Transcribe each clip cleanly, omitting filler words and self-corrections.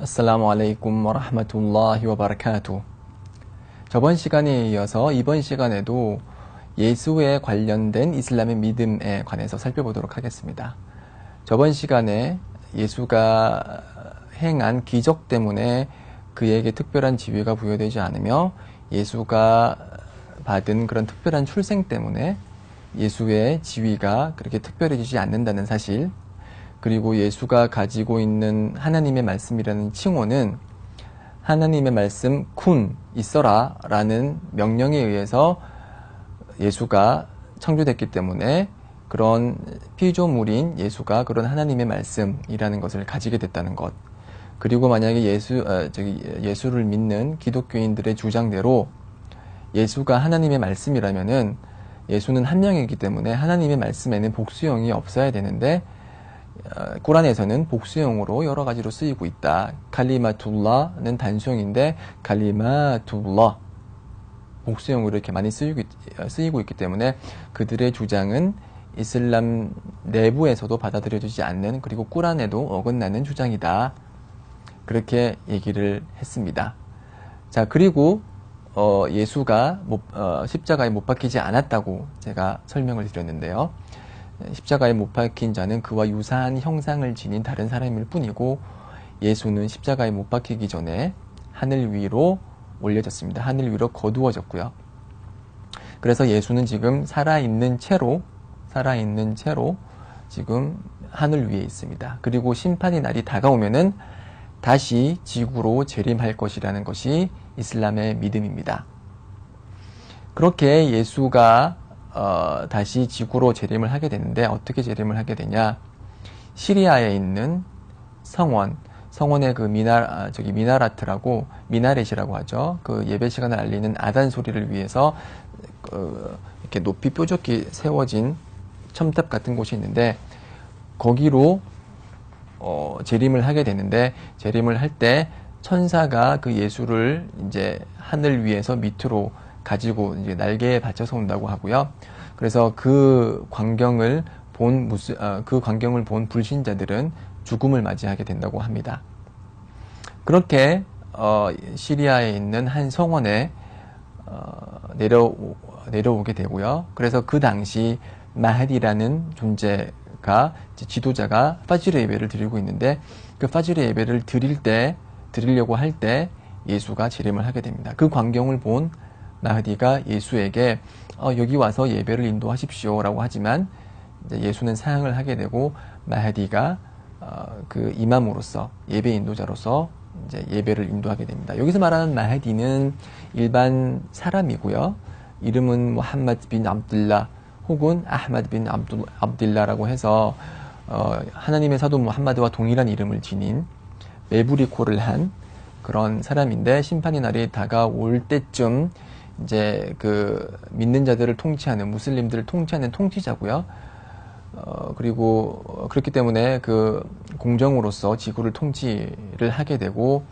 아살라무 알레이쿰 와라흐마툴라히 와바라카투. 저번 시간에 이어서 이번 시간에도 예수에 관련된 이슬람의 믿음에 관해서 살펴보도록 하겠습니다. 저번 시간에 예수가 행한 기적 때문에 그에게 특별한 지위가 부여되지 않으며 예수가 받은 그런 특별한 출생 때문에 예수의 지위가 그렇게 특별해지지 않는다는 사실, 그리고 예수가 가지고 있는 하나님의 말씀이라는 칭호는 하나님의 말씀 쿤 있어라 라는 명령에 의해서 예수가 창조됐기 때문에 그런 피조물인 예수가 그런 하나님의 말씀이라는 것을 가지게 됐다는 것. 그리고 만약에 예수를 믿는 기독교인들의 주장대로 예수가 하나님의 말씀이라면은 예수는 한 명이기 때문에 하나님의 말씀에는 복수형이 없어야 되는데 꾸란에서는 복수형으로 여러 가지로 쓰이고 있다. 칼리마툴라는 단수형인데 칼리마툴라 복수형으로 이렇게 많이 쓰이고 있기 때문에 그들의 주장은 이슬람 내부에서도 받아들여지지 않는, 그리고 꾸란에도 어긋나는 주장이다. 그렇게 얘기를 했습니다. 자, 그리고 예수가 십자가에 못 박히지 않았다고 제가 설명을 드렸는데요. 십자가에 못 박힌 자는 그와 유사한 형상을 지닌 다른 사람일 뿐이고, 예수는 십자가에 못 박히기 전에 하늘 위로 올려졌습니다. 하늘 위로 거두어졌고요. 그래서 예수는 지금 살아있는 채로 지금 하늘 위에 있습니다. 그리고 심판의 날이 다가오면은 다시 지구로 재림할 것이라는 것이 이슬람의 믿음입니다. 그렇게 예수가 다시 지구로 재림을 하게 되는데, 어떻게 재림을 하게 되냐? 시리아에 있는 성원의 그 미나라트라고, 미나렛이라고 하죠. 그 예배 시간을 알리는 아단 소리를 위해서 이렇게 높이 뾰족히 세워진 첨탑 같은 곳이 있는데, 거기로 재림을 하게 되는데, 재림을 할 때 천사가 그 예수를 이제 하늘 위에서 밑으로 가지고 이제 날개에 받쳐서 온다고 하고요. 그래서 그 광경을 본 불신자들은 죽음을 맞이하게 된다고 합니다. 그렇게 시리아에 있는 한 성원에 내려오게 되고요. 그래서 그 당시 마하디라는 존재가, 지도자가 파지르 예배를 드리고 있는데, 그 파지르 예배를 드리려고 할 때 예수가 재림을 하게 됩니다. 그 광경을 본 마하디가 예수에게 여기 와서 예배를 인도하십시오 라고 하지만, 이제 예수는 사양을 하게 되고, 마하디가 그 이맘으로서, 예배 인도자로서 이제 예배를 인도하게 됩니다. 여기서 말하는 마하디는 일반 사람이고요. 이름은 무함마드 빈 압둘라 혹은 아흐마드 빈 압딜라라고 해서 하나님의 사도 무함마드와 동일한 이름을 지닌 메부리코를 한 그런 사람인데, 심판의 날이 다가올 때쯤 이제 그 믿는 자들을 통치하는, 무슬림들을 통치하는 통치자고요. 그리고 그렇기 때문에 그 공정으로서 지구를 통치를 하게 되고,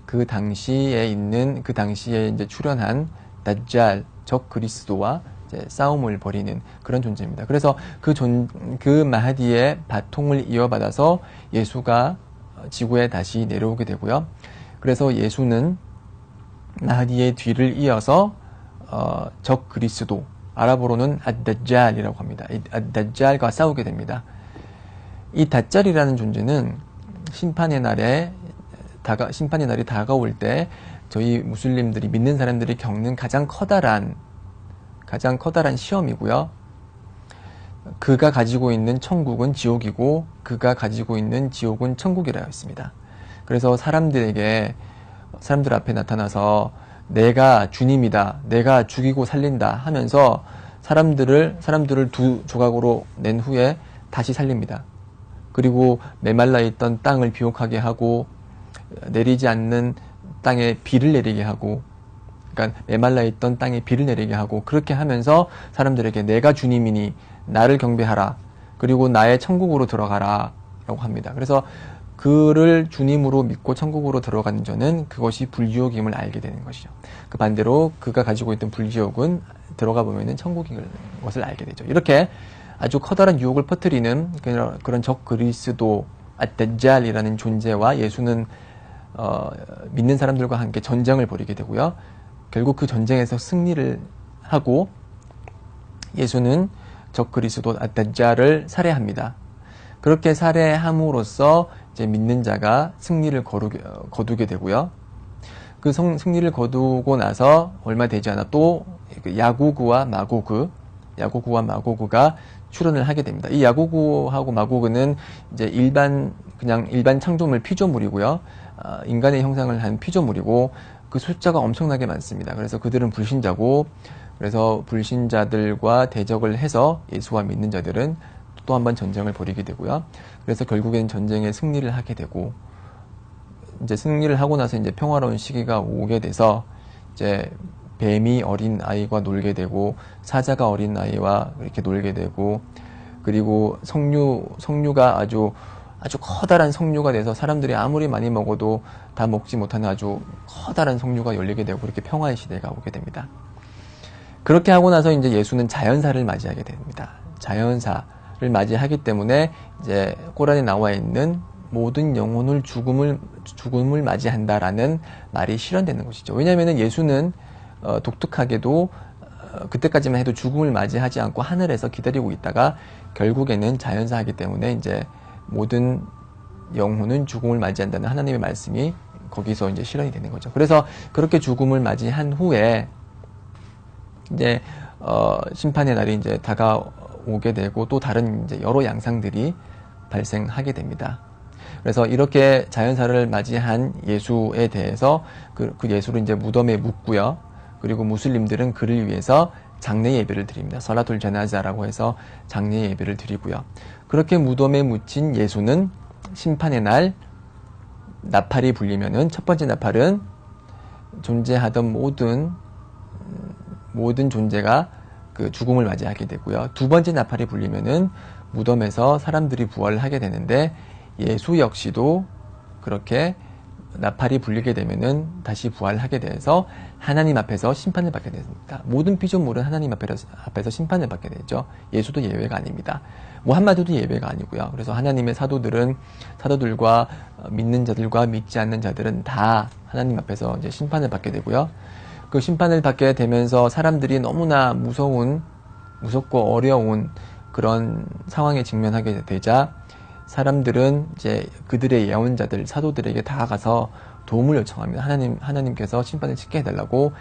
그 당시에 이제 출현한 다잘 적 그리스도와 이제 싸움을 벌이는 그런 존재입니다. 그래서 그 마하디의 바통을 이어받아서 예수가 지구에 다시 내려오게 되고요. 그래서 예수는 마하디의 뒤를 이어서 적 그리스도, 아랍어로는 앗다잘이라고 합니다. 이 앗다잘과 싸우게 됩니다. 이 다잘이라는 존재는 심판의 날이 다가올 때 저희 무슬림들이, 믿는 사람들이 겪는 가장 커다란 시험이고요. 그가 가지고 있는 천국은 지옥이고, 그가 가지고 있는 지옥은 천국이라 했습니다. 그래서 사람들 앞에 나타나서 내가 주님이다, 내가 죽이고 살린다 하면서 사람들을 두 조각으로 낸 후에 다시 살립니다. 그리고 메말라 있던 땅을 비옥하게 하고, 내리지 않는 땅에 비를 내리게 하고, 그러니까 메말라 있던 땅에 비를 내리게 하고, 그렇게 하면서 사람들에게 내가 주님이니 나를 경배하라, 그리고 나의 천국으로 들어가라 라고 합니다. 그래서 그를 주님으로 믿고 천국으로 들어가는 자는 그것이 불지옥임을 알게 되는 것이죠. 그 반대로 그가 가지고 있던 불지옥은 들어가 보면은 천국인 것을 알게 되죠. 이렇게 아주 커다란 유혹을 퍼뜨리는 그런 적 그리스도 앗다잘이라는 존재와 예수는 믿는 사람들과 함께 전쟁을 벌이게 되고요. 결국 그 전쟁에서 승리를 하고 예수는 적 그리스도 앗다잘을 살해합니다. 그렇게 살해함으로써 이제 믿는 자가 승리를 거두게 되고요. 그 승리를 거두고 나서 얼마 되지 않아 또 야고그와 마고그가 출현을 하게 됩니다. 이 야고그하고 마고그는 이제 일반 창조물 피조물이고요. 인간의 형상을 한 피조물이고 그 숫자가 엄청나게 많습니다. 그래서 그들은 불신자고, 그래서 불신자들과 대적을 해서 예수와 믿는 자들은 또 한 번 전쟁을 벌이게 되고요. 그래서 결국엔 전쟁에 승리를 하게 되고, 이제 승리를 하고 나서 이제 평화로운 시기가 오게 돼서 이제 뱀이 어린 아이와 놀게 되고, 사자가 어린 아이와 이렇게 놀게 되고, 그리고 석류가 아주 커다란 석류가 돼서 사람들이 아무리 많이 먹어도 다 먹지 못하는 아주 커다란 석류가 열리게 되고, 그렇게 평화의 시대가 오게 됩니다. 그렇게 하고 나서 이제 예수는 자연사를 맞이하게 됩니다. 자연사를 맞이하기 때문에 이제 꼬란에 나와 있는 모든 영혼을 죽음을 맞이한다라는 말이 실현되는 것이죠. 왜냐하면 예수는 독특하게도 그때까지만 해도 죽음을 맞이하지 않고 하늘에서 기다리고 있다가 결국에는 자연사하기 때문에 이제 모든 영혼은 죽음을 맞이한다는 하나님의 말씀이 거기서 이제 실현이 되는 거죠. 그래서 그렇게 죽음을 맞이한 후에 이제 심판의 날이 이제 다가오게 되고 또 다른 이제 여러 양상들이 발생하게 됩니다. 그래서 이렇게 자연사를 맞이한 예수에 대해서 그 예수를 이제 무덤에 묻고요. 그리고 무슬림들은 그를 위해서 장례 예배를 드립니다. 설라툴 제나자라고 해서 장례 예배를 드리고요. 그렇게 무덤에 묻힌 예수는 심판의 날 나팔이 불리면은 첫 번째 나팔은 존재하던 모든 존재가 그 죽음을 맞이하게 되고요. 두 번째 나팔이 불리면은 무덤에서 사람들이 부활을 하게 되는데 예수 역시도 그렇게 나팔이 불리게 되면은 다시 부활하게 돼서 하나님 앞에서 심판을 받게 됩니다. 모든 피조물은 하나님 앞에서 심판을 받게 되죠. 예수도 예외가 아닙니다. 무함마드도 예외가 아니고요. 그래서 하나님의 사도들과 믿는 자들과 믿지 않는 자들은 다 하나님 앞에서 이제 심판을 받게 되고요. 그 심판을 받게 되면서 사람들이 너무나 무섭고 어려운 그런 상황에 직면하게 되자 사람들은 이제 그들의 예언자들, 사도들에게 다가가서 도움을 요청합니다. 하나님께서 심판을 짓게 해달라고.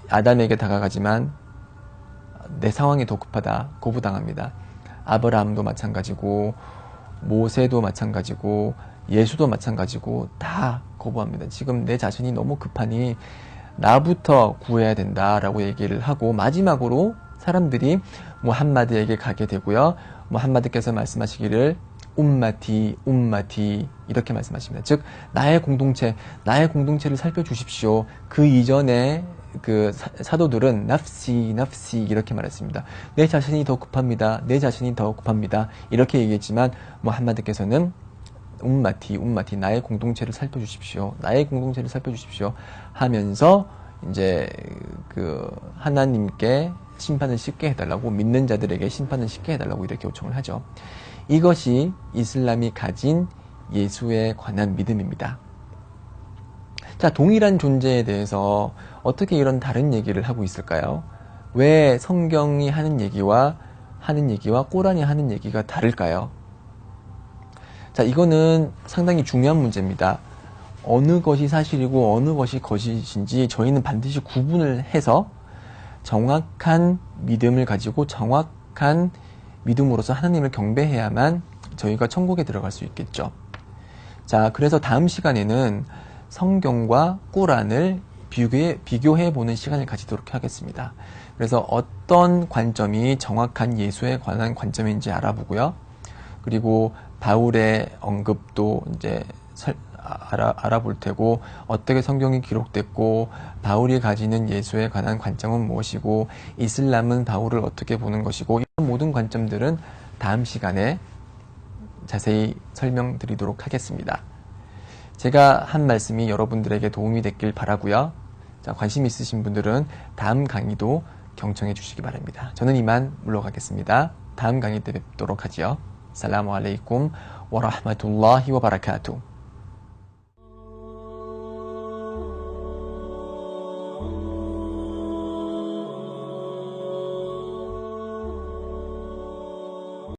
아담에게 다가가지만 내 상황이 더 급하다, 거부당합니다. 아브라함도 마찬가지고, 모세도 마찬가지고, 예수도 마찬가지고, 다 거부합니다. 지금 내 자신이 너무 급하니 나부터 구해야 된다라고 얘기를 하고, 마지막으로 사람들이 무함마드에게 가게 되고요. 무함마드께서 말씀하시기를 umma티 이렇게 말씀하십니다. 즉 나의 공동체를 살펴주십시오. 그 이전에 그 사도들은 nafsi 이렇게 말했습니다. 내 자신이 더 급합니다. 이렇게 얘기했지만 무함마드께서는 umma티 나의 공동체를 살펴주십시오. 하면서 이제 그 하나님께 심판을 쉽게 해달라고, 믿는 자들에게 심판을 쉽게 해달라고 이렇게 요청을 하죠. 이것이 이슬람이 가진 예수에 관한 믿음입니다. 자, 동일한 존재에 대해서 어떻게 이런 다른 얘기를 하고 있을까요? 왜 성경이 하는 얘기와 꼬란이 하는 얘기가 다를까요? 자, 이거는 상당히 중요한 문제입니다. 어느 것이 사실이고 어느 것이 거짓인지 저희는 반드시 구분을 해서 정확한 믿음을 가지고 정확한 믿음으로서 하나님을 경배해야만 저희가 천국에 들어갈 수 있겠죠. 자, 그래서 다음 시간에는 성경과 꼬란을 비교해 보는 시간을 가지도록 하겠습니다. 그래서 어떤 관점이 정확한 예수에 관한 관점인지 알아보고요. 그리고 바울의 언급도 이제 알아볼 테고, 어떻게 성경이 기록됐고 바울이 가지는 예수에 관한 관점은 무엇이고 이슬람은 바울을 어떻게 보는 것이고, 이런 모든 관점들은 다음 시간에 자세히 설명드리도록 하겠습니다. 제가 한 말씀이 여러분들에게 도움이 됐길 바라고요. 자, 관심 있으신 분들은 다음 강의도 경청해 주시기 바랍니다. 저는 이만 물러가겠습니다. 다음 강의 때 뵙도록 하지요. 살라무 알레이쿰 와 라흐마툴라히 와 바라카투.